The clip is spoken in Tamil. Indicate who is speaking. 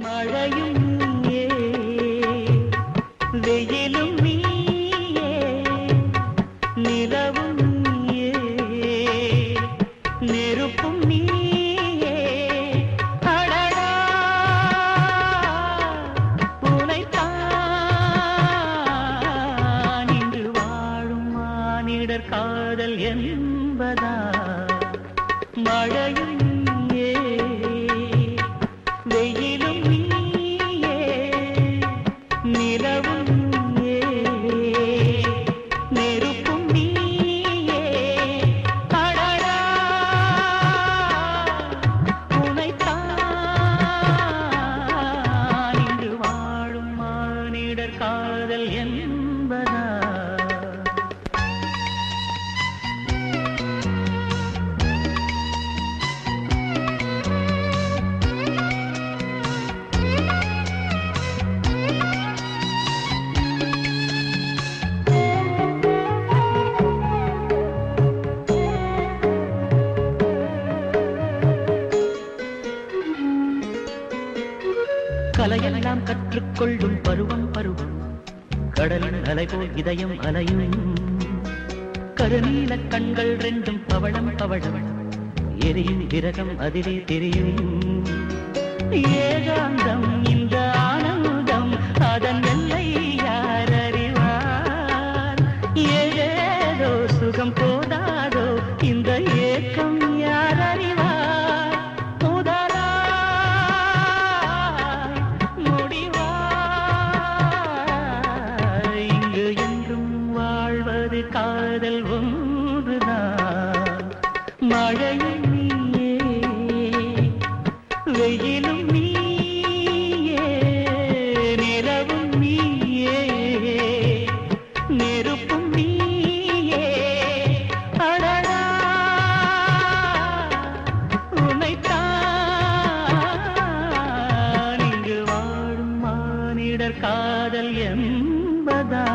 Speaker 1: மழையும் நீயே வெயிலும் நீயே நிலவும் நீயே நெருப்பும் நீயே அடடா உனைத்தான் இன்று வாழும் மானிடர் காதல் என்பதா மழையும் நீயே வெயிலும் நீயே நிலவும் நீயே நெருப்பும் நீயே அடடா உனைத்தான் இன்று வாழும் மானிடர் காதல் என்பதா கலையெல்லாம் கற்றுக்கொள்ளும் பருவம் பருவம் கடலின் அலை போல் இதயம் அலையும் கருநீல கண்கள் ரெண்டும் பவளம் பவளம் எரியும் விரகம் அதிலே தெரியும் ஏகாந்தம் இந்த ஆனந்தம் அதன் எல்லை யார் அறிவார் ஏதேதோ சுகம் போதாதோ இந்த ஏக்கம் யார் அறிவார் காதல் ஒன்றுதான் மழையும் நீயே வெயிலும் நீயே நிலவும் நீயே நெருப்பும் நீயே அடடா உனைத்தான் இங்கு வாழும் மானிடர் காதல் என்பதா